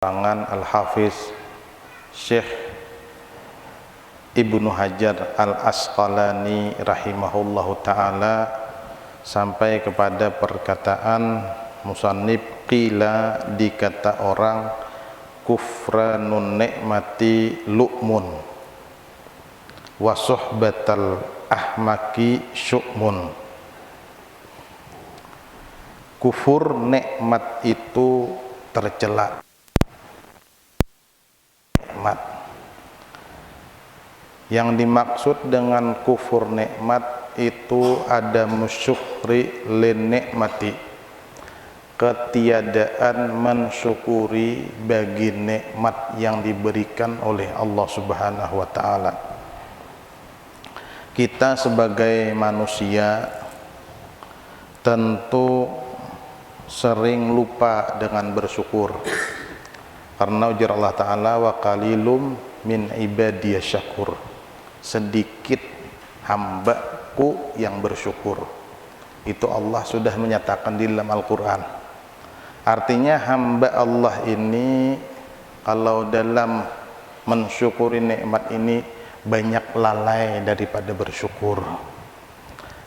Karangan Al-Hafiz Syekh Ibnu Hajar Al-Asqalani rahimahullahu ta'ala sampai kepada perkataan musannif, qila, dikata orang, kufranun ni'mati lu'mun wa suhbatal ahmaki syu'mun. Kufur nikmat itu tercela. Yang dimaksud dengan kufur nikmat itu ada musyukri lin nikmati, ketiadaan mensyukuri bagi nikmat yang diberikan oleh Allah Subhanahu wa ta'ala. Kita sebagai manusia tentu sering lupa dengan bersyukur, karena ujar Allah Ta'ala, wa qalilum min ibadiyas syakur, sedikit hambaku yang bersyukur. Itu Allah sudah menyatakan di dalam Al-Quran. Artinya hamba Allah ini kalau dalam mensyukuri nikmat ini banyak lalai daripada bersyukur.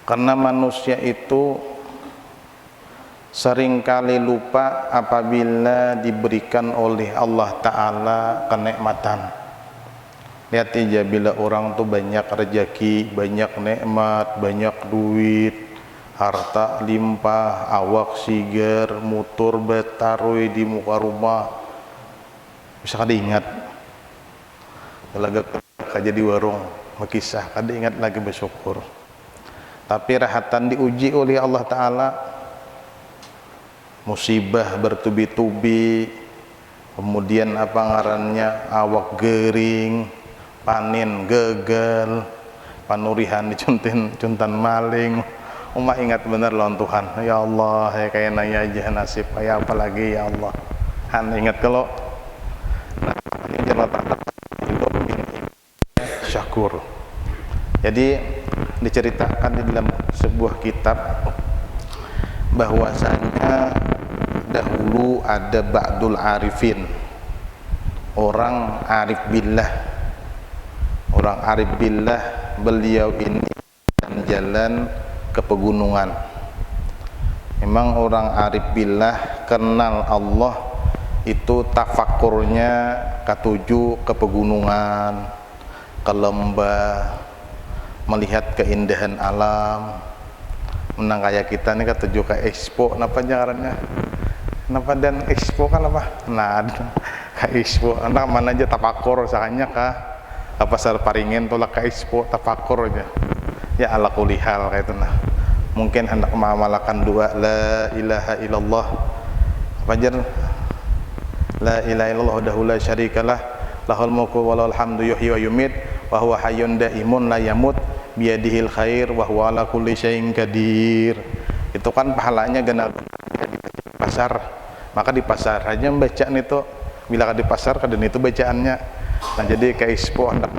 Karena manusia itu seringkali lupa apabila diberikan oleh Allah Ta'ala kenikmatan. Lihat aja, bila orang tuh banyak rezeki, banyak nikmat, banyak duit, harta limpah, awak siger, motor betarui di muka rumah, bisa kada ingat laga kerja di warung makisah, kada ingat lagi bersyukur. Tapi rahatan diuji oleh Allah Ta'ala, musibah bertubi-tubi, kemudian apa ngarannya, awak gering, panen gagal, panurihan dicuntan maling. Umat ingat bener lawan Tuhan, ya Allah, ya kayak nanya aja nasib kayak apa lagi, ya Allah. Han ingat kalau ini jalan syakur. Jadi diceritakan di dalam sebuah kitab bahwasanya dahulu ada ba'dul arifin, orang arif billah. Orang arif billah, beliau ini jalan ke pegunungan. Memang orang arif billah kenal Allah itu tafakurnya ketuju ke pegunungan, ke lembah, melihat keindahan alam. Menang kayak kita nih ketuju ke expo, kenapa jalannya? Kenapa dan expo kan apa? Nah, ke expo, anak mana aja tafakur, sahanya kah? Pasar Paringin tolak ke expo, tafakur aja. Ya ala kulihal kayak itu nah. Mungkin hendak mengamalkan dua la ilaha illallah. Apa aja? La ilaha illallah wahdahu la syarikalah, lahul mulku wa lahul hamdu yuhyi wa yumit, wa huwa hayyun daimun la yamut, biyadihil khair wa huwa ala kulli syai'in qadir. Itu kan pahalanya ganal di pasar. Maka di pasar aja bacaan itu, bila di pasar kadang itu bacaannya. Nah, jadi ke expo hendak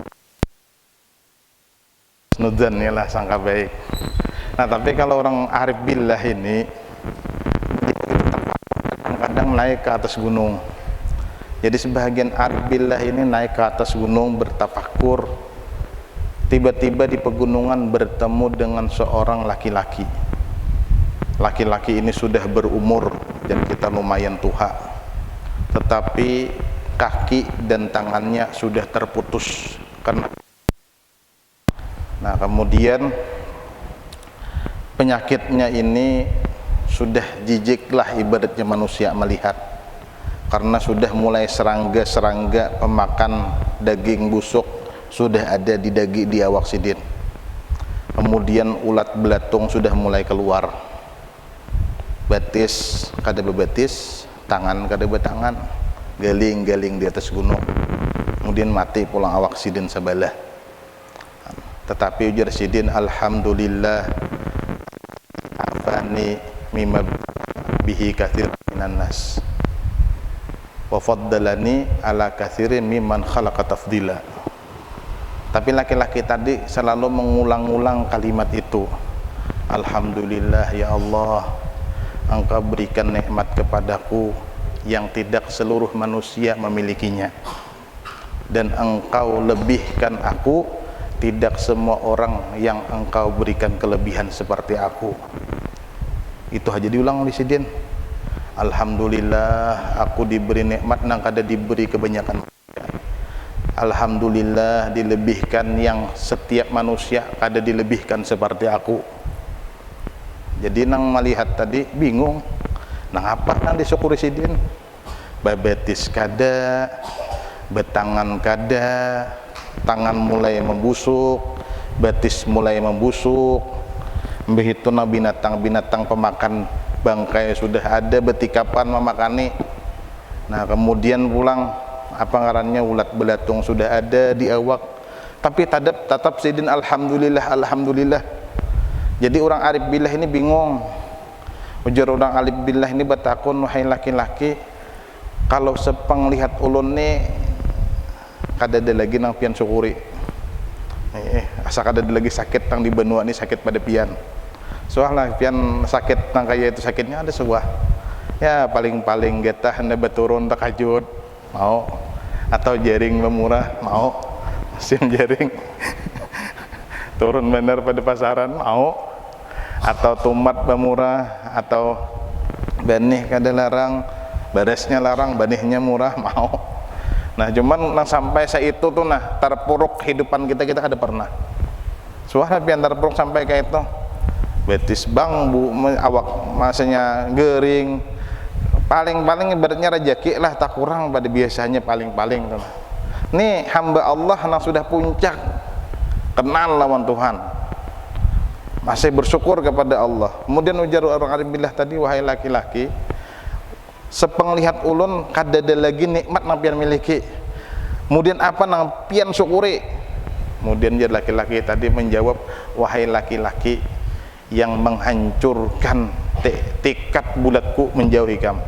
nudan ya lah, sangka baik. Nah, tapi kalau orang arif billah ini kadang-kadang naik ke atas gunung. Jadi sebahagian arif billah ini naik ke atas gunung bertafakur. Tiba-tiba di pegunungan bertemu dengan seorang laki-laki. Laki-laki ini sudah berumur dan kita lumayan tua, tetapi kaki dan tangannya sudah terputus karena. Nah, kemudian penyakitnya ini sudah jijiklah ibaratnya manusia melihat, karena sudah mulai serangga-serangga pemakan daging busuk sudah ada di daging di awak sidin. Kemudian ulat belatung sudah mulai keluar, batis kada bebatis, tangan kada betangan, galing-galing di atas gunung. Kemudian mati pulang awak sidin sebelah. Tetapi ujar sidin, alhamdulillah afani mimma bihi katsir minan nas wa faddalani ala katsirin mimman khalaqa tafdila. Tapi laki-laki tadi selalu mengulang-ulang kalimat itu, alhamdulillah ya Allah, Engkau berikan nikmat kepadaku yang tidak seluruh manusia memilikinya, dan engkau lebihkan aku, tidak semua orang yang engkau berikan kelebihan seperti aku. Itu aja diulang oleh Sidin. Alhamdulillah aku diberi nikmat nang kada diberi kebanyakan. Alhamdulillah dilebihkan yang setiap manusia kada dilebihkan seperti aku. Jadi nang melihat tadi bingung, nang apa nang disyukuri Sidin? Babetis kada, betangan kada, tangan mulai membusuk, betis mulai membusuk, begitu na binatang-binatang pemakan bangkai sudah ada, betikapan memakani. Nah kemudian pulang apa ngarannya ulat belatung sudah ada di awak, tapi tetap Sidin alhamdulillah alhamdulillah. Jadi orang arif billah ini bingung. Ujar orang arif billah ini batakun, wahai laki-laki, kalau sepeng lihat ulun ni kada ada lagi nang pian syukuri. Asa kada ada lagi sakit nang di benua ni, sakit pada pian. Soalnya pian sakit nang kaya itu sakitnya ada sebuah. Ya paling-paling getah anda beturun takajud mau, atau jaring memurah mau, mesin jaring turun bener pada pasaran mau, atau tumat memurah, atau benih kada larang, beresnya larang, benihnya murah mau. Nah cuman nang sampai itu tuh nah terpuruk kehidupan kita kada pernah. Soalnya pian terpuruk sampai kayak itu, betis bang bu awak masanya gering, paling-paling ibaratnya rezeki lah tak kurang pada biasanya paling-paling tuh. Nih hamba Allah yang sudah puncak kenal lawan Tuhan, masih bersyukur kepada Allah. Kemudian ujar orang arif billah tadi, wahai laki-laki, sepenglihat ulun kada ada lagi nikmat nang pian miliki. Kemudian apa nang pian syukuri? Kemudian dia laki-laki tadi menjawab, wahai laki-laki yang menghancurkan tekad bulatku menjauhi kamu.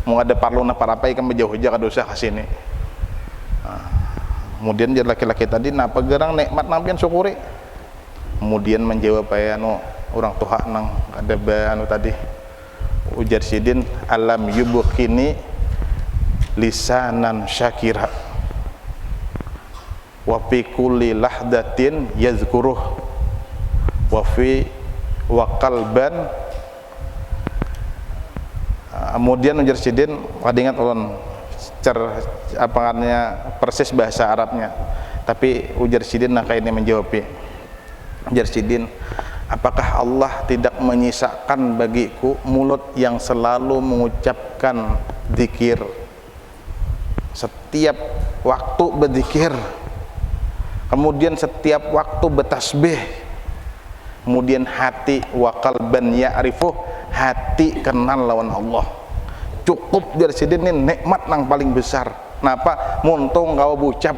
Mau ada parlu na parapai kamu menjauh aja kada usah kasini. Kemudian dia laki-laki tadi napa gerang nikmat nang pian syukuri? Kemudian menjawab anu orang tua nang kada anu tadi. Ujar Sidin, alam yubukhini lisanan syakira wa fi kulli lahdatin yazkuruh wa fi wa qalban. Kemudian ujar Sidin, kada ingat ulun apa katanya persis bahasa Arabnya, tapi ujar Sidin nah kayak ini menjawab. Ujar Sidin, apakah Allah tidak menyisakan bagiku mulut yang selalu mengucapkan zikir, setiap waktu berzikir, kemudian setiap waktu bertasbih, kemudian hati wa qalban ya'rifuh, hati kenal lawan Allah. Cukup dari sini ini nikmat yang paling besar. Napa? Muntung kau bucap,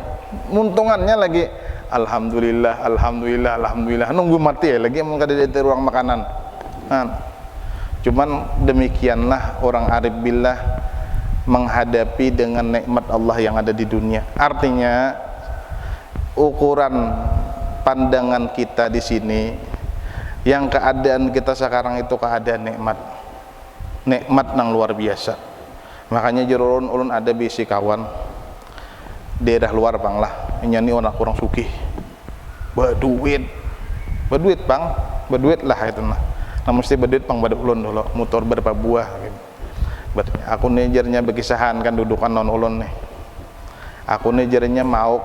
muntungannya lagi alhamdulillah, alhamdulillah, alhamdulillah. Nunggu mati ya lagi mau kada di ruang makanan. Nah, cuman demikianlah orang arif billah menghadapi dengan nikmat Allah yang ada di dunia. Artinya ukuran pandangan kita di sini, yang keadaan kita sekarang itu keadaan nikmat nang luar biasa. Makanya jero ulun ada bisi kawan daerah luar bang lah, nyani orang sugih, berduit bang, berduit lah itu nah mesti berduit bang pada ulun dulu, motor berapa buah gitu. Aku nih jarnya berkisahan kan dudukan non ulun nih, aku nih jarnya mau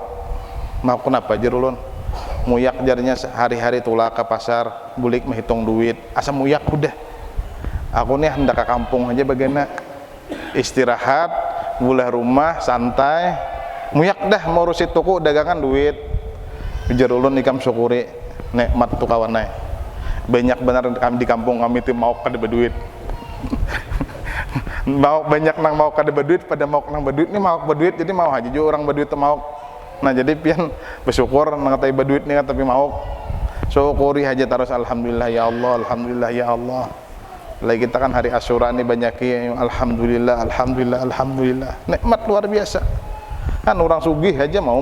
kenapa jar ulun muyak jarnya hari-hari tulah ke pasar bulik menghitung duit, asa muyak udah aku nih hendak ke kampung aja bagaimana istirahat bulah rumah santai, muyak dah mau urusin toko dagangan duit. Ujar ulun ikam syukuri nikmat tu kawan naik banyak benar kami di kampung kami itu mau kada berduit mau banyak nang mau kada berduit pada mau nang berduit ni mau berduit, jadi mau aja juga orang berduit tu mau. Nah jadi pian bersyukur nang katai berduit ni tapi mau syukuri aja terus alhamdulillah ya Allah, alhamdulillah ya Allah. Lagi kita kan hari Asyura ni banyak alhamdulillah, alhamdulillah, alhamdulillah, nikmat luar biasa. Kan orang sugih aja mau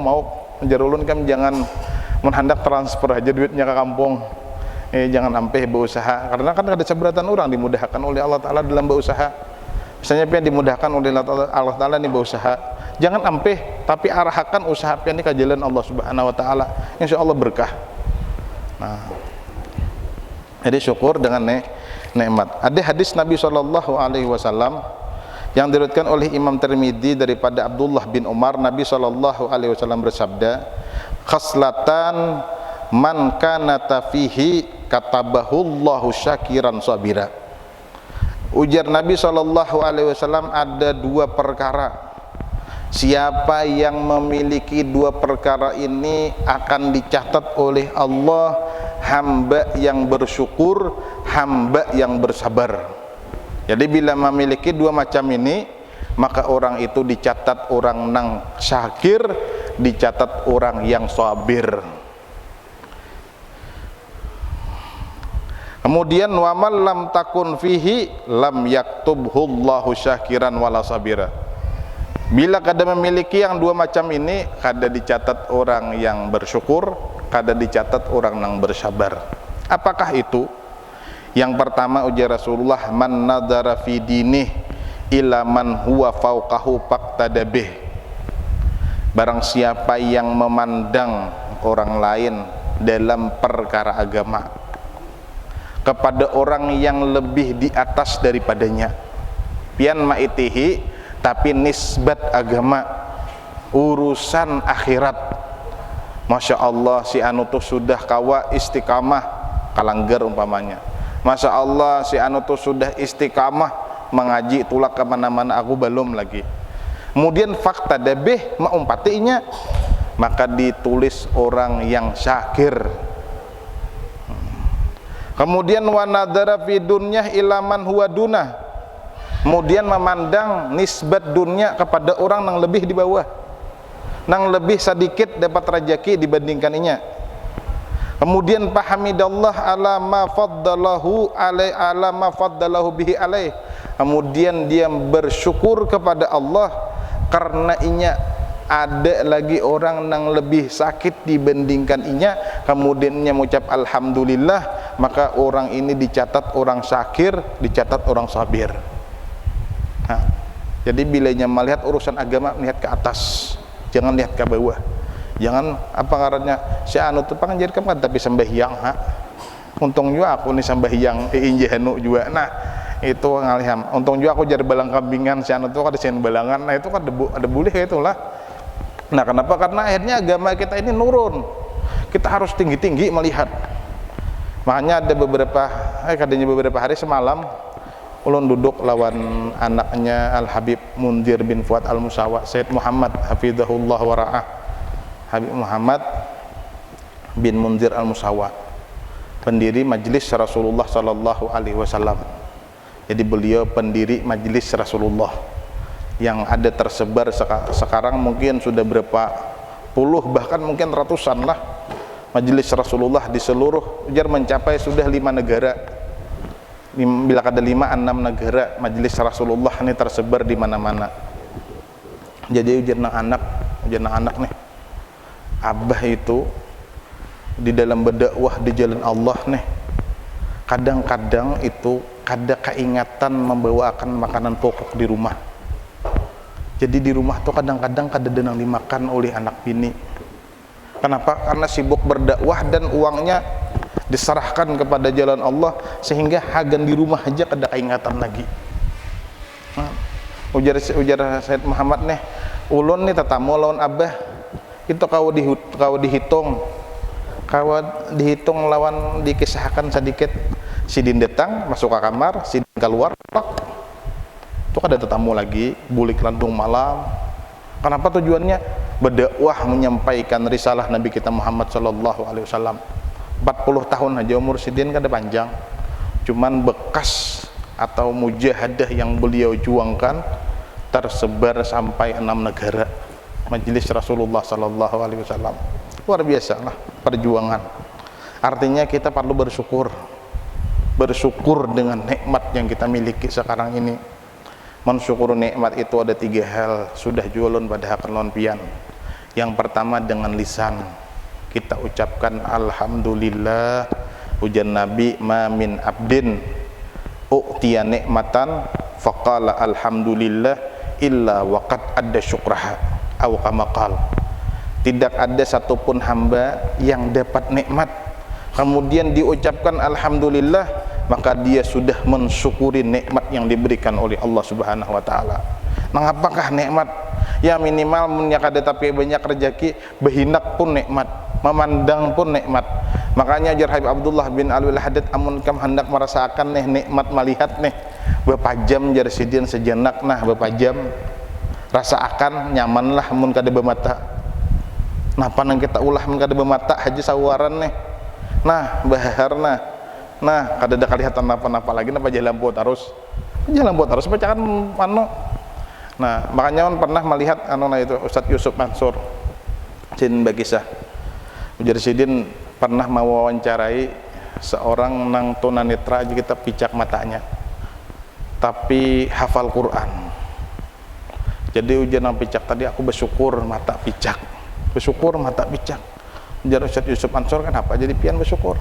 jar ulun kan jangan menghendak transfer aja duitnya ke kampung, jangan sampai berusaha, karena kan ada seberatan orang dimudahkan oleh Allah Ta'ala dalam berusaha. Misalnya pian dimudahkan oleh Allah Ta'ala nih berusaha, jangan ampeh, tapi arahkan usaha pian ini ke jalan Allah Subhanahu Wa Ta'ala, insya Allah berkah. Nah, jadi syukur dengan nikmat. Ada hadis Nabi Shallallahu Alaihi Wasallam yang diriwayatkan oleh Imam Tirmidzi daripada Abdullah bin Umar, Nabi Shallallahu Alaihi Wasallam bersabda, khaslatan man kana fihi katabahullahu syakiran sabira. Ujar Nabi Shallallahu Alaihi Wasallam, ada dua perkara, siapa yang memiliki dua perkara ini akan dicatat oleh Allah hamba yang bersyukur, hamba yang bersabar. Jadi bila memiliki dua macam ini, maka orang itu dicatat orang nang syakir, dicatat orang yang sabir. Kemudian waman lam takun fihi lam yaktubhullahu syakiran wala sabira. Bila kada memiliki yang dua macam ini, kada dicatat orang yang bersyukur, kada dicatat orang yang bersabar. Apakah itu? Yang pertama ujar Rasulullah, man nadhara fi dinih ila man huwa fauqahu faqtadabih. Barang siapa yang memandang orang lain dalam perkara agama kepada orang yang lebih di atas daripadanya, pian ma'itihi, tapi nisbat agama, urusan akhirat, Masya Allah si anu tuh sudah kawa istiqamah kalanggar umpamanya, Masya Allah si anu tuh sudah istiqamah mengaji tulak kemana-mana, aku belum lagi. Kemudian fakta dabeh maumpatinya, maka ditulis orang yang syakir. Kemudian wa nadhara fi dunya ila man huwa dunah, kemudian memandang nisbat dunia kepada orang yang lebih di bawah, yang lebih sedikit dapat rezeki dibandingkaninya. Kemudian pahamidallah ala ma faddalahu alai ala ma faddalahu bihi alai, kemudian dia bersyukur kepada Allah karena inya ada lagi orang yang lebih sakit dibandingkan inya, kemudian inya mengucap alhamdulillah, maka orang ini dicatat orang syakir, dicatat orang sabir. Nah, jadi bila inya melihat urusan agama, melihat ke atas, jangan lihat ke bawah. Jangan apa ngarannya si anu tuh panganjir kan tapi sembahyang, ha. Untung juga aku nih sembahyang injehanu juga. Nah, itu ngaliham. Untung juga aku jadi balang kambingan si anu tuh kada sen balangan. Nah, itu kan ada boleh itulah. Nah, kenapa? Karena akhirnya agama kita ini nurun. Kita harus tinggi-tinggi melihat. Makanya ada kadangnya beberapa hari semalam ulun duduk lawan anaknya Al Habib Munzir bin Fuad Al Musawa, Sayyid Muhammad hafizahullah wa ra'ah. Habib Muhammad bin Munzir Al Musawa, pendiri Majelis Rasulullah sallallahu alaihi wasallam. Jadi beliau pendiri Majelis Rasulullah yang ada tersebar sekarang mungkin sudah berapa puluh bahkan mungkin ratusan lah Majelis Rasulullah di seluruh ujar mencapai sudah 5 negara. Bila ada 5-6 negara Majelis Rasulullah ini tersebar di mana-mana. Jadi ujar anak nih, abah itu di dalam berdakwah di jalan Allah nih, kadang-kadang itu kada keingatan membawakan makanan pokok di rumah. Jadi di rumah tuh kadang-kadang kada denang dimakan oleh anak bini. Kenapa? Karena sibuk berdakwah dan uangnya diserahkan kepada jalan Allah, sehingga hagan di rumah aja kada keingatan lagi. Nah, ujar Sayyid Muhammad nih, ulun nih tetamu lawan abah itu kau dihitung lawan dikisahkan sedikit. Sidin datang masuk ke kamar, sidin keluar, itu ada tetamu lagi, bulik lantung malam. Kenapa? Tujuannya berdakwah, menyampaikan risalah Nabi kita Muhammad sallallahu alaihi wasallam. 40 tahun aja umur sidin kan ada panjang, cuman bekas atau mujahadah yang beliau juangkan tersebar sampai 6 negara. Majelis Rasulullah sallallahu alaihi wasallam luar biasa lah perjuangan. Artinya kita perlu bersyukur dengan nikmat yang kita miliki sekarang ini. Mensyukur nikmat itu ada 3 hal, sudah jualun pada hakan lawan pian. Yang pertama dengan lisan kita ucapkan alhamdulillah. Ujar Nabi, ma min abdin u'tiya nikmatan faqala alhamdulillah illa waqad adda syukraha aw kama qala. Tidak ada satupun hamba yang dapat nikmat kemudian diucapkan alhamdulillah, maka dia sudah mensyukuri nikmat yang diberikan oleh Allah Subhanahu wa taala. Nah, apakah nikmat? Ya minimal munya kada tapi banyak rezeki, behinak pun nikmat, memandang pun nikmat. Makanya ajar Habib Abdullah bin Alwi Al-Haddad, amun kam hendak merasakan nih nikmat melihat nih bepajam jar sidin sejenak, nah bepajam rasakan nyaman lah mun kada bemata. Napa nang kita ulah mun kada bemata haji sawaran nih. Nah, bahar nah kada ada kelihatan apa-apa lagi, napa jalan lampu terus bacakan anu. Nah, makanya pernah melihat anu itu Ustadz Yusuf Mansur Sin Bakisah. Ujar sidin pernah mewawancarai seorang nang tunanetra, kita picak matanya tapi hafal Quran. Jadi ujar nang picak tadi, aku bersyukur mata picak. Ujar Ustadz Yusuf Mansur, kenapa jadi pian bersyukur?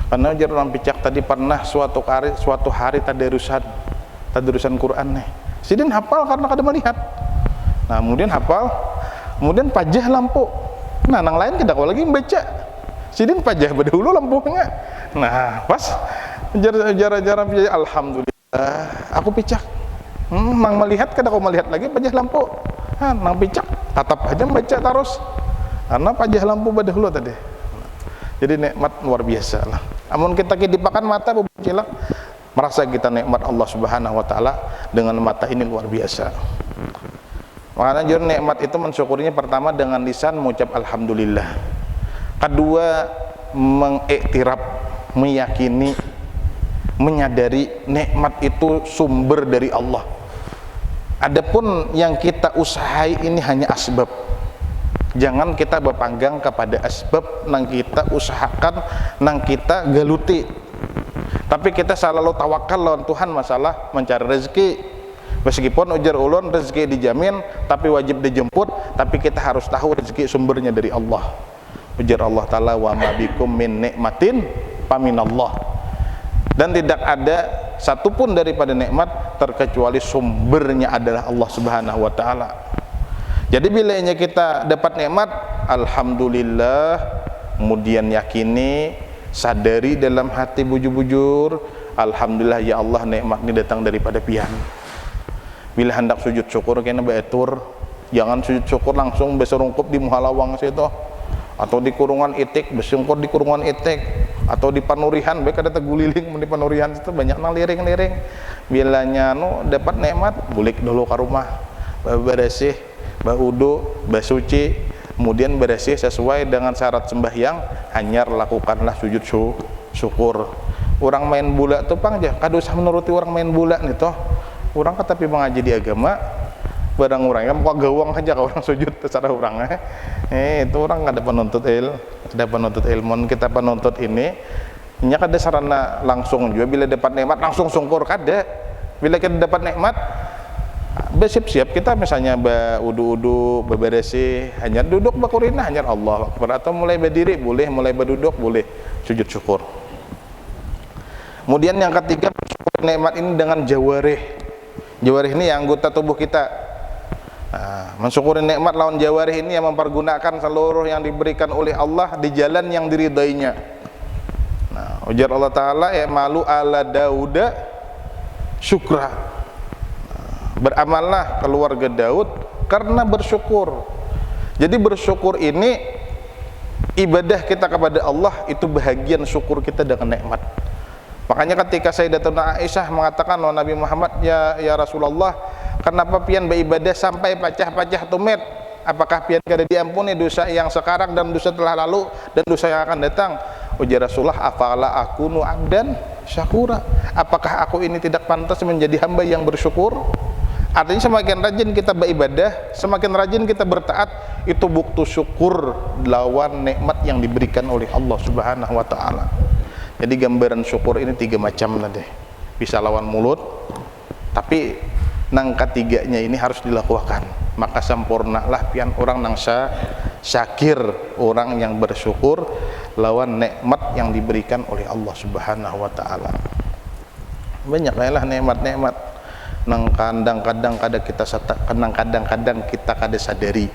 Karena ujar orang picak tadi pernah suatu hari tadarusan Quran nih. Sidin hafal karena kada melihat. Nah, kemudian hafal, kemudian pajah lampu. Nah, nang lain kada lagi membaca. Sidin pajah berdahulu lampunya. Nah, pas ujar alhamdulillah aku picak. Nang melihat kada kau melihat lagi pajah lampu. Nah, nang picak tatap aja membaca terus. Karena pajah lampu berdahulu tadi. Jadi nikmat luar biasa lah. Amun kita dipakan mata bubukilak, merasa kita nikmat Allah Subhanahu wa taala dengan mata ini luar biasa. Makanya jujur nikmat itu mensyukurinya pertama dengan lisan mengucap alhamdulillah. Kedua, mengiktiraf, meyakini, menyadari nikmat itu sumber dari Allah. Adapun yang kita usahai ini hanya asbab. Jangan kita berpanggang kepada asbab nang kita usahakan, nang kita galuti. Tapi kita selalu tawakal lawan Tuhan masalah mencari rezeki. Meskipun ujar ulun rezeki dijamin, tapi wajib dijemput, tapi kita harus tahu rezeki sumbernya dari Allah. Ujar Allah Ta'ala, wa ma bikum min nikmatin faminallah. Dan tidak ada satupun daripada nikmat terkecuali sumbernya adalah Allah Subhanahu wa taala. Jadi bilanya kita dapat nikmat, alhamdulillah, kemudian yakini, sadari dalam hati bujur-bujur, alhamdulillah ya Allah, nikmat ini datang daripada pian. Bila hendak sujud syukur kena beatur, jangan sujud syukur langsung beserungkup di muhalawang situ, atau di kurungan itik, bersungkur di kurungan itik, atau di panurihan, baik ada teguliling di panurihan itu banyak nang liring-liring. Bilanya dapat nikmat, bulik dulu ke rumah, beresih, baudu, basuci, kemudian bersih sesuai dengan syarat sembahyang, hanyar lakukanlah sujud syukur. Orang main bola tuh pang aja, kada usah menuruti orang main bola nih toh. Orang kata tapi mengaji di agama, barang orang kan kok gawang aja kalau orang sujud secara orang itu orang kada penuntut ilmu, kita penuntut ini nya kada sarana langsung juga bila dapat nikmat langsung syukur kada. Bila kita dapat nikmat bersiap-siap kita misalnya udu-udu, bebersih, hanya duduk bakurina, hanya Allah Akbar, atau mulai berdiri boleh, mulai berduduk boleh, sujud syukur. Kemudian yang ketiga, bersyukur nikmat ini dengan jawarih. Jawarih ini anggota tubuh kita. Nah, mensyukuri nikmat lawan jawarih ini yang mempergunakan seluruh yang diberikan oleh Allah di jalan yang diridainya. Nah, ujar Allah Ta'ala, ya malu ala Dauda syukra. Beramallah keluarga Daud karena bersyukur. Jadi bersyukur ini ibadah kita kepada Allah, itu bahagian syukur kita dengan nikmat. Makanya ketika Sayyidatuna Aisyah mengatakan oh Nabi Muhammad, ya Rasulullah, kenapa pian beribadah sampai pacah-pacah tumit? Apakah pian kada diampuni dosa yang sekarang dan dosa telah lalu dan dosa yang akan datang? Ujar Rasulullah, afala akunu abdan syakura. Apakah aku ini tidak pantas menjadi hamba yang bersyukur? Artinya semakin rajin kita beribadah, semakin rajin kita bertaat, itu bukti syukur lawan nikmat yang diberikan oleh Allah Subhanahu wa taala. Jadi gambaran syukur ini 3 macam tadi. Bisa lawan mulut, tapi nang ketiganya ini harus dilakukan. Maka sempurnalah pian orang nang syakir, orang yang bersyukur lawan nikmat yang diberikan oleh Allah Subhanahu wa taala. Banyak lah nikmat-nikmat. nang kadang-kadang kadang-kadang kita kada sadari.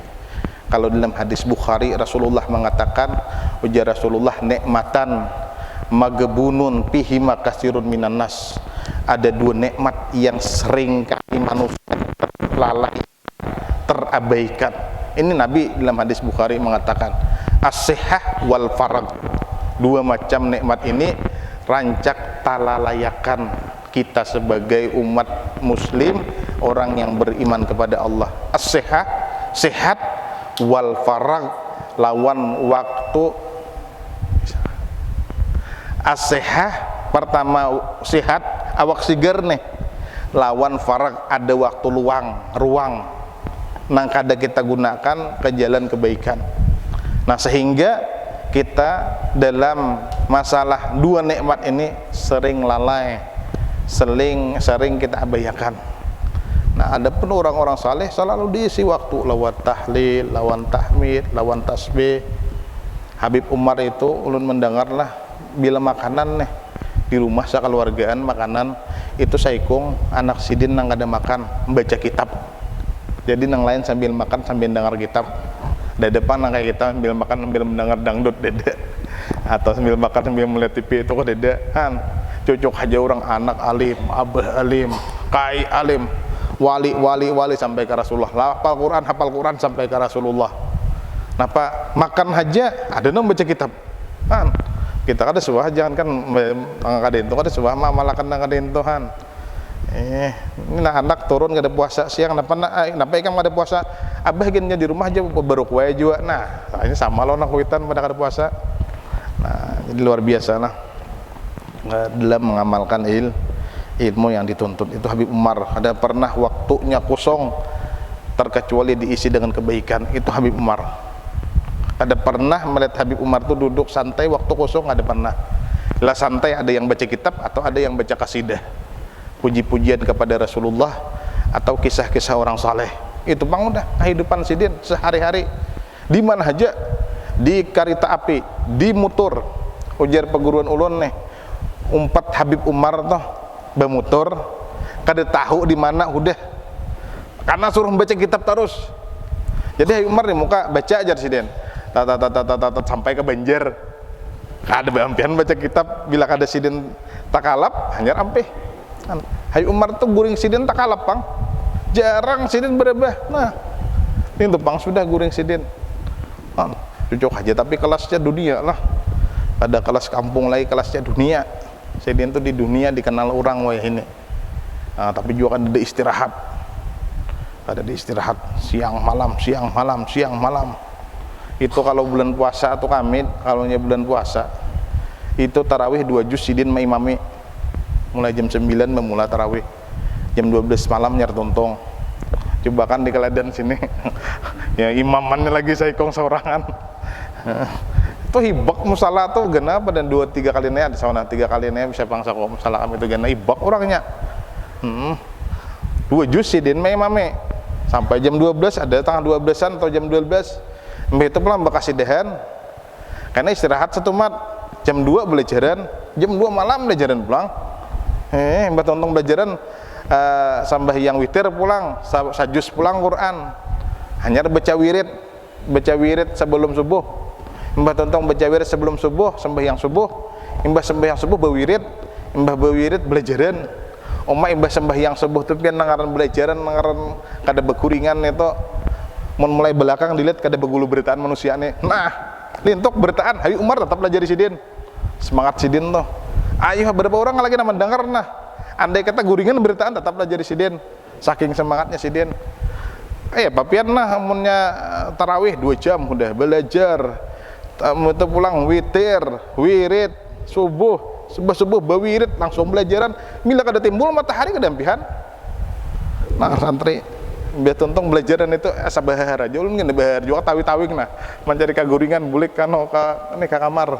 Kalau dalam hadis Bukhari Rasulullah mengatakan, ujar Rasulullah, nikmatan magebunun pihi makasirun minan nas. Ada dua nikmat yang sering kali manusia lalai, terabaikan. Ini Nabi dalam hadis Bukhari mengatakan as-sihah wal farag. Dua macam nikmat ini rancak talalayakan kita sebagai umat muslim, orang yang beriman kepada Allah. As-sihah, sehat, wal farag, lawan waktu. As-sihah pertama sehat, awak sigar nih. Lawan farag, ada waktu ruang nang kada kita gunakan ke jalan kebaikan. Nah, sehingga kita dalam masalah dua nikmat ini sering lalai, sering kita abaikan. Nah, ada pun orang-orang saleh selalu diisi waktu lawan tahlil, lawan tahmid, lawan tasbih. Habib Umar itu ulun mendengarlah bila makanan nih di rumah sekeluargaan makanan itu saikung anak sidin nang kada makan membaca kitab. Jadi nang lain sambil makan sambil dengar kitab. Di depan nang kayak kita sambil makan sambil mendengar dangdut dede. Atau sambil makan sambil melihat TV itu kok dede. Han, cocok aja orang anak alim, abah alim, kai alim, wali sampai ke Rasulullah. Hafal Quran sampai ke Rasulullah. Napa makan aja ada nang baca kitab. Han, kita kada suah jangan kan kada itu kada suah malakan nang kada intuhan. Ini anak turun kada puasa siang napa ikam kada puasa abah gennya di rumah aja baru kue juga. Nah ini sama lo nak kuitan pada kada puasa. Nah jadi luar biasa lah dalam mengamalkan ilmu yang dituntut. Itu Habib Umar, ada pernah waktunya kosong terkecuali diisi dengan kebaikan. Itu Habib Umar. Ada pernah melihat Habib Umar tuh duduk santai waktu kosong, ada pernah lah santai, ada yang baca kitab atau ada yang baca kasidah, puji-pujian kepada Rasulullah atau kisah-kisah orang saleh. Itu bang udah kehidupan sidin sehari-hari di mana aja, di kereta api, di motor. Ujar peguruan ulun nih, umpat Habib Umar tuh bermotor kada tahu di mana udah karena suruh baca kitab terus. Jadi Habib Umar nih muka baca aja sidin sampai ke Banjar. Kada beampian baca kitab bila kada sidin takalap hanya ampih. Habib Umar tuh guring sidin takalap bang, jarang sidin berubah. Nah ini bang sudah guring sidin cocok aja, tapi kelasnya dunia lah. Ada kelas kampung lagi kelasnya dunia. Sidin tuh di dunia dikenal orang wah ini. Nah, tapi juga ada istirahat, siang malam. Itu kalau bulan puasa atau kamit, kalau bulan puasa itu tarawih 2 juz sidin mengimami. Mulai jam 9 memulai tarawih, jam 12 malam nyar tontong. Coba kan di Keladan sini ya imamannya lagi saikong seorangan. Itu hibak musala tuh gena pada 2-3 kali nih ada sauna 3 kali nih bisa bangsa kok musala kami itu gena hibak orangnya. 2 juz sidin mengimami sampai jam 12, ada tanggal 12-an atau jam 12. Mbak itu pulang bekas sidahan karena istirahat setumat jam 2 belajaran, jam 2 malam belajaran pulang. Mbak tontong belajaran sambah yang witir pulang, sajus pulang Quran. Hanya baca wirid sebelum subuh. Mbak tontong baca wirid sebelum subuh, sembahyang subuh. Mbah sembahyang subuh berwirid, mbah berwirid belajaran. Mbah sembahyang subuh tuh pian nangaran belajaran, nangaran kada bekuringan itu. Mulai belakang dilihat kada begulu beritaan manusia nih. Nah, lintok beritaan Habib Umar tetap belajar di sidin. Semangat sidin tuh. Ayo beberapa orang lagi nama dengar nah. Andai kata guringan beritaan tetap belajar di sidin. Saking semangatnya sidin. Papian nah amunnya tarawih 2 jam udah belajar. Itu pulang wirid, subuh bawirid langsung belajaran. Bila kada timbul matahari kedampihan. Nah, santri biar tontong belajaran itu sabahar aja ulun ngene bahar juga tawi-tawing nah mencari kaguringan bulik kano ke kamar.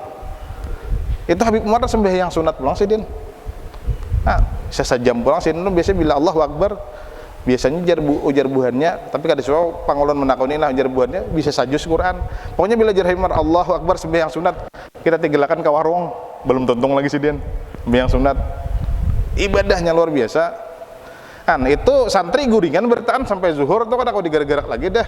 Itu Habib Umar sembahyang sunat pulang sidin. Nah, sejam pulang sidin biasanya bila Allahu Akbar biasanya ujar buhannya, tapi kada suka pangulun menakoni lah ujar buhannya bisa sajus Quran. Pokoknya bila jar Habib Umar Allahu Akbar sembahyang sunat kita tinggalkan ke warung belum tontong lagi sidin sembahyang sunat. Ibadahnya luar biasa. Itu santri guringan bertahan sampai zuhur tuh, kada kau digerak-gerak lagi dah.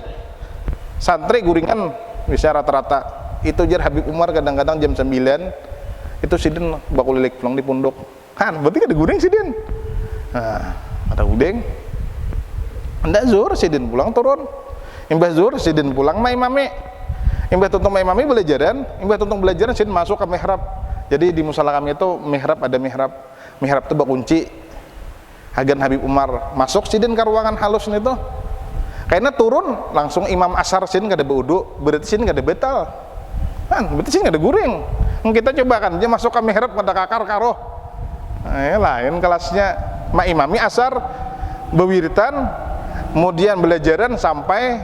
Santri guringan bisa rata-rata. Itu jar Habib Umar kadang-kadang jam 9 itu sidin bakul lilik pulang di pondok. Berarti kada guring sidin. Ada gudeng. Ndak zuhur sidin pulang turun. Imbah zuhur sidin pulang mai mami. Imbah tuntung mai mami belajaran, imbah tuntung belajaran sidin masuk ke mihrab. Jadi di musala kami itu mihrab, ada mihrab. Mihrab itu bakunci. Hagan Habib Umar masuk sidin ke ruangan halus itu, karena turun langsung imam asar sidin kada beudu, berarti sidin kada betal, berarti sidin kada guring. Kita coba kan, dia masuk ke mihrab kada kakar karo, lain kelasnya. Imami asar bewiritan, kemudian belajaran sampai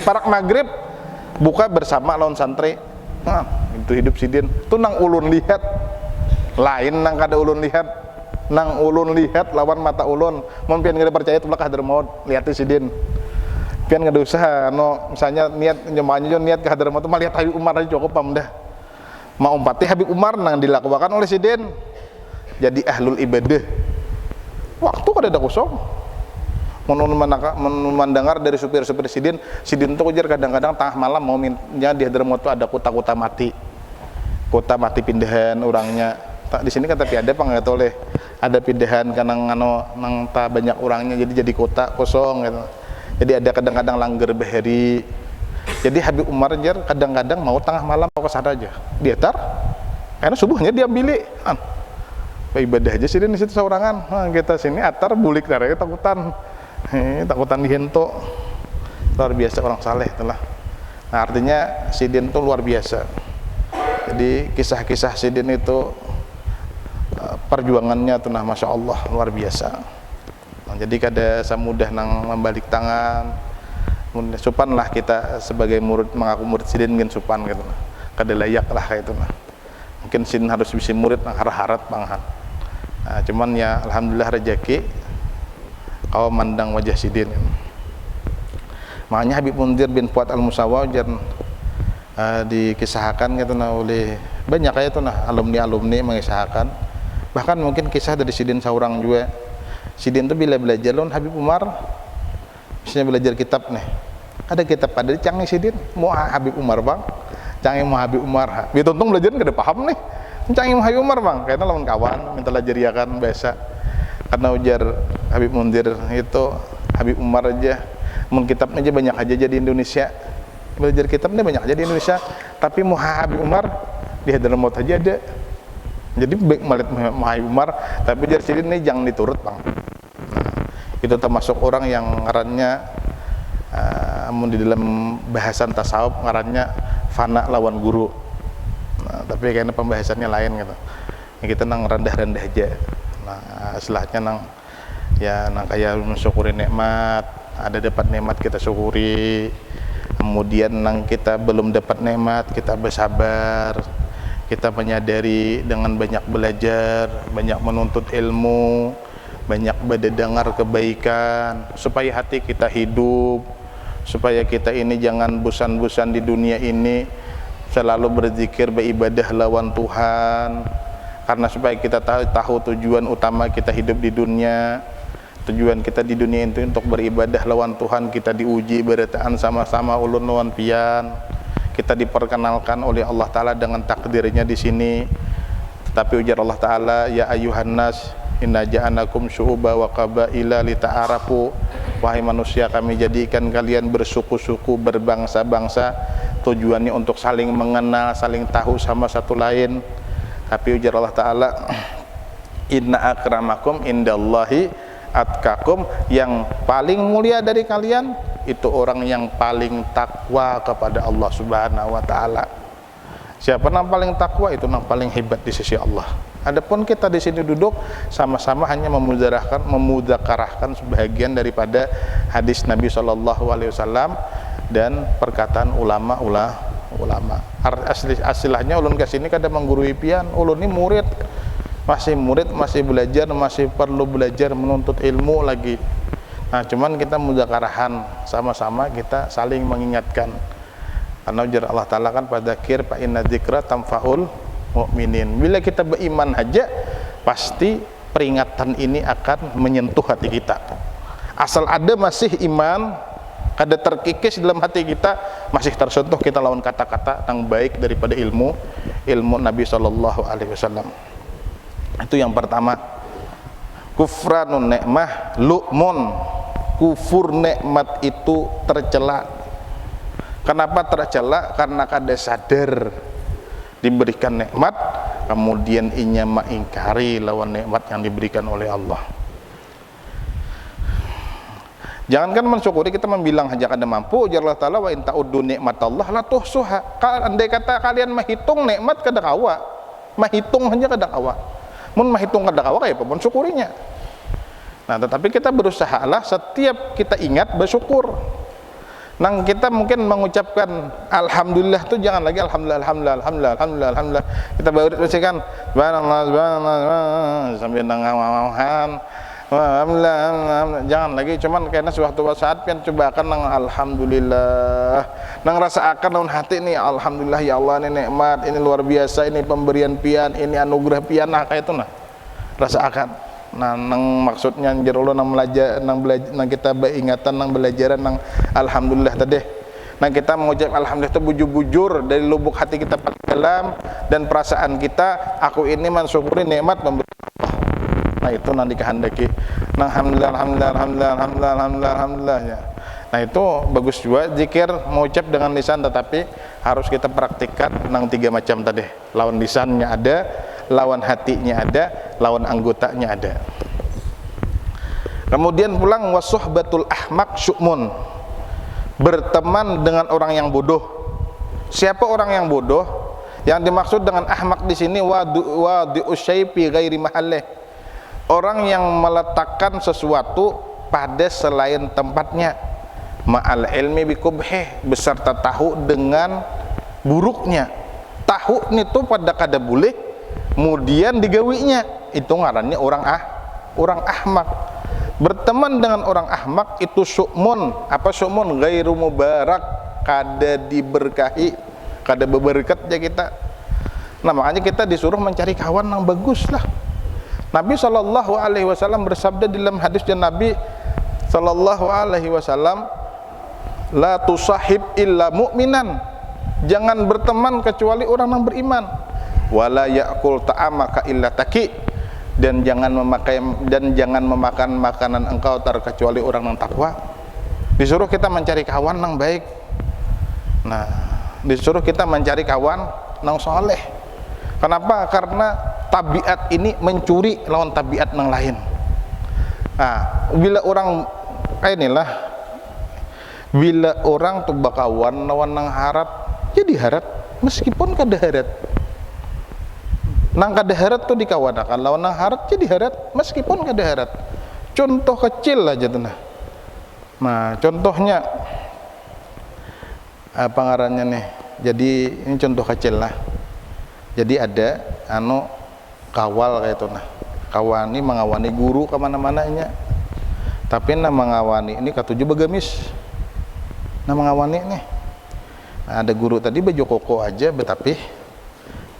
parak maghrib, buka bersama lawan santri. Itu hidup sidin. Itu nang ulun lihat, lain nang kada ulun lihat. Nang ulun lihat lawan mata ulun, mun pian kada percaya tulah Hadramaut, lihat sidin. Pian kada usah misalnya niat nyobaannya niat ke Hadramaut mah lihat Habib Umar aja cukup dah. Mau umpati Habib Umar nang dilakukan oleh sidin jadi ahlul ibadah. Waktu kada ada kosong. Mendengar dari supir-supir sidin tuh ujar kadang-kadang tengah malam mau mintanya di Hadramaut tuh ada kota-kota mati. Kota mati pindahan orangnya. Di sini kata piada nggak oleh ada pindahan karena nang tak banyak orangnya jadi kota kosong gitu. Jadi ada kadang-kadang langgar bahari. Jadi Habib Umar jar kadang-kadang mau tengah malam mau ke sana aja. Dia tar karena subuhnya dia bili. Ibadah aja sih di situ seorangan. Kita sini atar bulik darahnya takutan. Takutan dihento. Luar biasa orang saleh itulah. Nah, artinya sidin itu luar biasa. Jadi kisah-kisah sidin itu perjuangannya tuh masya Allah luar biasa. Jadi kada semudah nang membalik tangan. Supan lah kita sebagai murid mengaku murid sidin mungkin supan gitu. Kada layak lah kayak itu. Mungkin sidin harus bisa murid nang harat-harat banghan. Cuman ya alhamdulillah rezeki kau mandang wajah sidin. Makanya Habib Munzir bin Fuad Al-Musawa dikisahkan gitu oleh banyak kayak itu alumni mengisahkan. Bahkan mungkin kisah dari sidin seorang juga. Sidin itu bila belajar lawan Habib Umar, misalnya belajar kitab nih, ada kitab ada canggih sidin mau Habib Umar bang, canggih mau Habib Umar. Bituntung belajar kada paham nih, canggih mau Habib Umar bang, kayaknya lawan kawan minta lajariakan biasa. Karena ujar Habib Munzir itu Habib Umar aja, mun kitabnya aja banyak aja jadi Indonesia, belajar kitabnya banyak aja di Indonesia, tapi mau Habib Umar di Hadramaut aja ada. Jadi baik melihat Habib Umar, tapi jar sidin ini jangan diturut bang. Itu termasuk orang yang ngarannya di dalam bahasan tasawuf ngarannya fana lawan guru. Tapi kayaknya pembahasannya lain gitu. Kita nang rendah-rendah aja. Istilahnya nang kayak mensyukuri nikmat, ada dapat nikmat kita syukuri. Kemudian nang kita belum dapat nikmat kita bersabar. Kita menyadari dengan banyak belajar, banyak menuntut ilmu, banyak berdengar kebaikan, supaya hati kita hidup, supaya kita ini jangan bosan-bosan di dunia ini, selalu berzikir, beribadah lawan Tuhan. Karena supaya kita tahu tujuan utama kita hidup di dunia. Tujuan kita di dunia itu untuk beribadah lawan Tuhan, kita diuji berataan sama-sama ulun lawan pian. Kita diperkenalkan oleh Allah Ta'ala dengan takdirnya di sini. Tetapi ujar Allah Ta'ala, ya ayuhan nas inna ja'anakum syu'uba wa qabaila lita'arafu. Wahai manusia, kami jadikan kalian bersuku-suku, berbangsa-bangsa. Tujuannya untuk saling mengenal, saling tahu sama satu lain. Tapi ujar Allah Ta'ala, inna akramakum indallahi atkakum, yang paling mulia dari kalian itu orang yang paling takwa kepada Allah Subhanahu wa Ta'ala. Siapa yang paling takwa itu yang paling hebat di sisi Allah. Adapun kita di sini duduk sama-sama hanya memudakarahkan sebahagian daripada hadis Nabi SAW dan perkataan ulama. Aslinya ulun kesini kada menggurui pian, ulun ini murid, masih belajar, masih perlu belajar menuntut ilmu lagi. Nah, cuman kita mudakarahan sama-sama, kita saling mengingatkan. Karena ujar Allah Ta'ala kan pada akhir fa inna dzikra tamfaul mu'minin. Bila kita beriman aja, pasti peringatan ini akan menyentuh hati kita. asal ada masih iman, kada terkikis dalam hati kita, masih tersentuh kita lawan kata-kata yang baik daripada ilmu Nabi sallallahu alaihi wasallam. Itu yang pertama. Kufranun nikmah lu'mun, kufur nikmat itu tercela. Kenapa tercela? Karena kada sadar diberikan nikmat, kemudian inya mengingkari lawan nikmat yang diberikan oleh Allah. Jangankan mensyukuri, kita membilang aja kada mampu. Ujar Allah Ta'ala, wa in ta'uddu nikmatallah la tuhsuha. Andai kata kalian menghitung nikmat kada kawa, menghitung aja kada kawa. Mun menghitung kada kawa kayak apa syukurinya. Nah, tetapi kita berusaha lah setiap kita ingat bersyukur. Nang kita mungkin mengucapkan alhamdulillah tuh jangan lagi alhamdulillah. Kita baru ucapkan subhanallah sambil nangawahan. Alhamdulillah, jangan lagi cuman karena suatu saat pian cobakan nang alhamdulillah, nang rasakan daun hati nih alhamdulillah ya Allah, ini nikmat, ini luar biasa, ini pemberian pian, ini anugerah pian, nah kayak itu nah rasakan. Nah nang maksudnya jero nang belajar, nang kita beingatan nang belajaran nang alhamdulillah tadi. Nah kita mengucap alhamdulillah itu bujur-bujur dari lubuk hati kita paling dalam dan perasaan kita, aku ini mensyukuri nikmat pemberian Allah. Nah itu nanti kehendaki. Nah alhamdulillah ya. Nah itu bagus juga zikir mengucap dengan lisan, tetapi harus kita praktikkan nang 3 macam tadi. Lawan lisannya ada, lawan hatinya ada, lawan anggotanya ada. Kemudian pulang wasuhbatul ahmak syu'mun, berteman dengan orang yang bodoh. Siapa orang yang bodoh? Yang dimaksud dengan ahmak di sini wadi'us syai'i ghairi mahallih, orang yang meletakkan sesuatu pada selain tempatnya, ma'al ilmi bikubhih, beserta tahu dengan buruknya. Tahu itu pada kada boleh, kemudian digawinya, itu ngarannya orang ahmak. Berteman dengan orang ahmak itu syu'mun. Apa syu'mun? Ghairu mubarak, kada diberkahi, kada berberkat ya kita. Nah makanya kita disuruh mencari kawan yang bagus lah. Nabi sallallahu alaihi wasallam bersabda dalam hadis dan Nabi sallallahu alaihi wasallam, la tusahib illa mu'minan, jangan berteman kecuali orang yang beriman. Wala ya'kul ta'amaka illa taqi, dan jangan memakan makanan engkau terkecuali orang yang takwa. Disuruh kita mencari kawan yang baik. Nah, disuruh kita mencari kawan yang soleh. Kenapa? Karena tabiat ini mencuri lawan tabiat yang lain. Nah, bila orang inilah, bila orang tuh bakawan lawan nang harat, jadi harat meskipun kada harat. Nang kada harat tuh dikawanakan lawan nang harat jadi harat meskipun kada harat. Contoh kecil aja tuh nah. Nah, contohnya apa ngarannya nih? Jadi ini contoh kecil lah. Jadi ada kawal kayak itu nah, kawani mengawani guru kemana-mana nya, tapi nah mengawani ini katuju begamis, nah mengawani nih. Nah, ada guru tadi baju koko aja, tetapi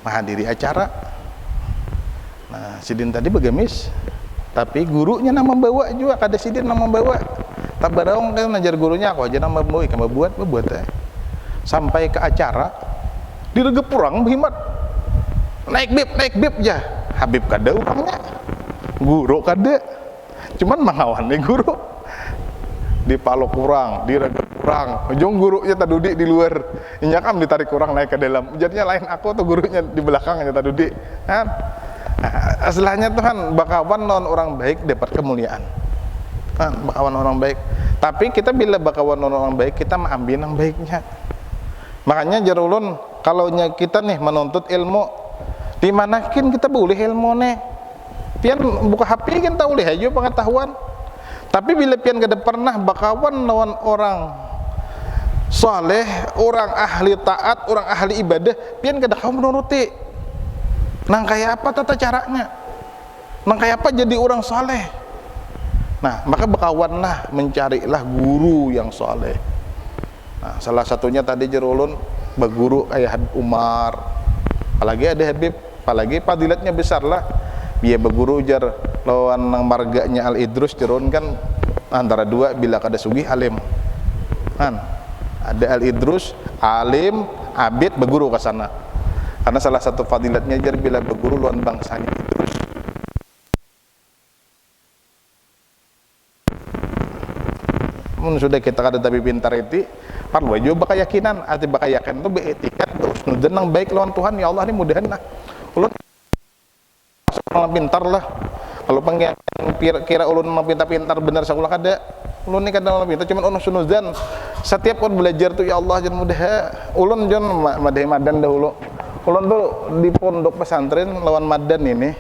menghadiri acara. Nah sidin tadi begamis, tapi gurunya nama membawa juga, kada sidin nama membawa. Tak barang kan ngajar gurunya, aku aja nama membawa, kamu buat sampai ke acara, diregep orang berhimat. Naik bib aja, Habib kada orangnya, guru kada, cuman mengawani guru, dipalok kurang, diregep kurang, ujung gurunya tadudi di luar, inyakam ditarik kurang naik ke dalam, jadinya lain aku atau gurunya di belakangnya tadudi, kan? Nah, setelahnya tuh kan bakawan non orang baik dapat kemuliaan, kan? Bakawan orang baik, tapi kita bila bakawan non orang baik kita mengambil yang baiknya, makanya jarulun kalau kita nih menuntut ilmu, di manakin kita boleh ilmu nih, pian buka HP kan tahu aja pengetahuan. Tapi bila pian kada pernah bakawan lawan orang saleh, orang ahli taat, orang ahli ibadah, pian kada kau menuruti. Nang kayak apa tata caranya? Nang kayak apa jadi orang saleh? Nah, maka bakawanlah, mencarilah guru yang saleh. Nah, salah satunya tadi jerulun baguru kayak Habib Umar. Apalagi ada Habib, apalagi fadilatnya besar lah. Dia berguru jar lawan nang marganya Al Idrus jerun kan antara dua, bila kada sugih alim kan. Ada al-idrus, alim, abid, berguru ke sana. Karena salah satu fadilatnya jar bila berguru lawan bangsanya idrus. Mun sudah kita kada tapi pintar itu, parlo aja baka yakinan, arti baka yakin itu beetikat, berusnudzan nang baik lawan Tuhan. Ya Allah, ini mudahan lah. Ulun orang pintar lah. Kalau pengen kira ulun mau pintar-pintar benar sakulah kada. Ulun ni kada pintar, cuman ulun sunuzan. Setiap orang belajar tuh ya Allah jangan mudah. Ulun jangan madan dahulu. Ulun tuh di pondok pesantren lawan madan ini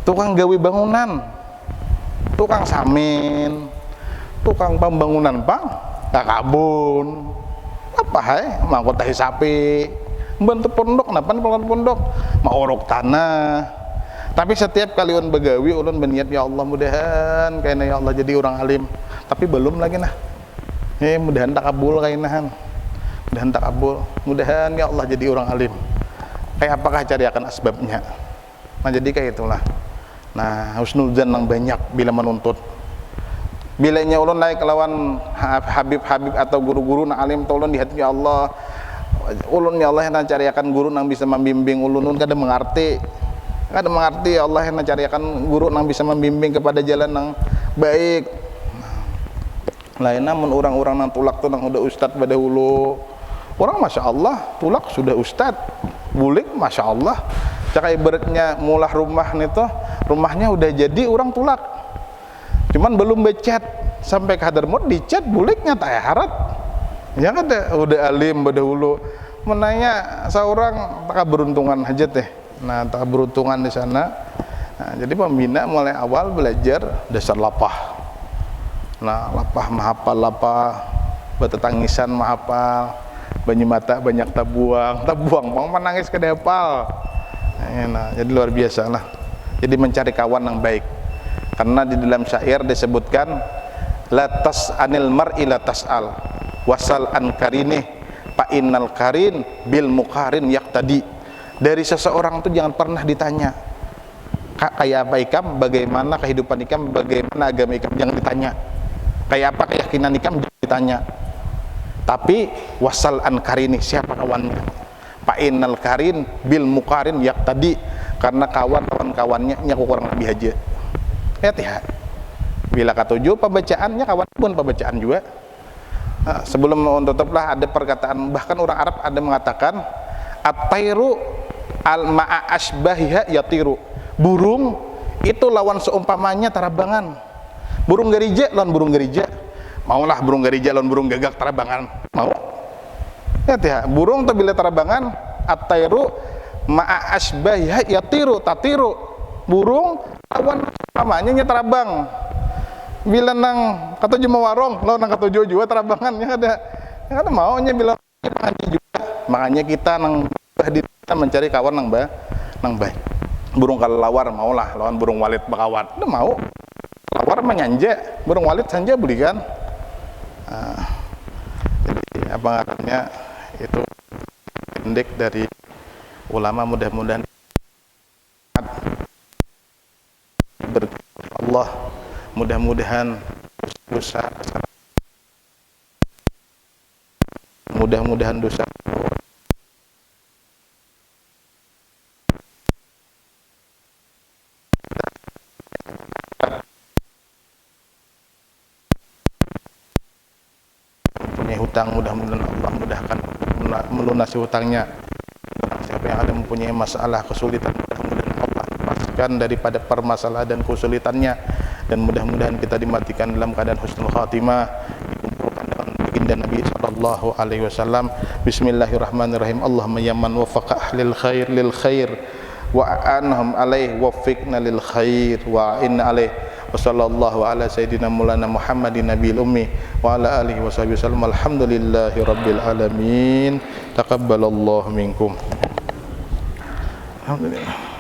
tukang gawe bangunan, tukang samin, tukang pembangunan kakabun, apa hai, mangkot tahi sapi, bentuk pondok, napan pondok, mau orok tanah. Tapi setiap kali ulun begawi, ulun berniat ya Allah mudahan kayaknya ya Allah jadi orang alim. Tapi belum lagi nah. Mudahan takabul kayaknya. Mudahan takabul. Mudahan ya Allah jadi orang alim. Kayak apakah cari akan asbabnya? Nah jadi kayak itulah. Nah husnuzan yang banyak bila menuntut. Bilanya ulun naik lawan habib-habib atau guru-guru na alim tolong di hati ya Allah. Ulun ya Allah yang cari akan guru yang bisa membimbing ulun kada mengerti. Kada mengerti ya Allah yang cariakan guru yang bisa membimbing kepada jalan yang baik. Lain namun orang-orang yang tulak tuh yang udah ustad pada hulu. Orang masya Allah tulak sudah ustad, bulik masya Allah. Cak ibaratnya mulah rumah nih tuh, rumahnya udah jadi orang tulak. Cuman belum becat sampai ke Hadramaut dicat buliknya tak harat. Ya kada udah alim pada hulu. Menanya seorang tak beruntungan aja teh. Nah, tak beruntungan di sana. Nah, jadi pembina mulai awal belajar dasar lapah. Nah, lapah mahapal lapah, betetangisan mahapal, banyu mata banyak tabuang, mau menangis ke depal. Nah, jadi luar biasa lah. Jadi mencari kawan yang baik. Karena di dalam syair disebutkan la tas'anil mar'i la tas'al wasal an karinih fa innal karin bil muqarin yaqtadi. Dari seseorang itu jangan pernah ditanya kayak apa ikam, bagaimana kehidupan ikam, bagaimana agama ikam, jangan ditanya kayak apa keyakinan ikam, jangan ditanya. Tapi wasal an karini, siapa kawannya, fa innal karin bil muqarin yaqtadi, karena kawan-kawannya nyaku kurang lebih aja. Ya bila katujuh pembacaannya kawan pun pembacaan juga. Nah, sebelum tutup lah ada perkataan, bahkan orang Arab ada mengatakan at-tairu al-ma'a asbahiha yatiru. Burung itu lawan seumpamanya terabangan. Burung gerija lawan burung gerija. Maulah burung gerija lawan burung gagak terabangan. Mau? Ya, burung tuh bila terabangan at-tairu ma'a asbahiha yatiru tatiru. Burung lawan seumpamanya terabang. Bila nang katujuh mau warong lawan nang katujuh juga terabangan ya ada. Ya ada maunya bila juga. Makanya kita nang kita mencari kawan nang baik. Burung kalawar maulah lawan burung walit bakawat. Udah mau. Lawar menyanja, burung walit sanja belikan. Nah, jadi apa katanya itu pendek dari ulama, mudah-mudahan Allah, mudah-mudahan dosa, mudah-mudahan dosa punya hutang, mudah-mudahan Allah mudahkan melunasi hutangnya. Siapa yang ada mempunyai masalah kesulitan, mudah-mudahan Allah lepaskan daripada permasalahan dan kesulitannya, dan mudah-mudahan kita dimatikan dalam keadaan husnul khatimah, dikumpulkan dengan baginda Nabi sallallahu alaihi wasallam. Bismillahirrahmanirrahim. Allahumma ya man wafaqa ahlil khair lil khair wa anhum alaih wafiqna lil khair wa inna alaih. Wa sallallahu ala sayyidina maulana Muhammadin nabiyil ummi wa ala alihi wa sahbihi wasallam. Alhamdulillahi rabbil alamin. Taqabbalallahu minkum. Alhamdulillah.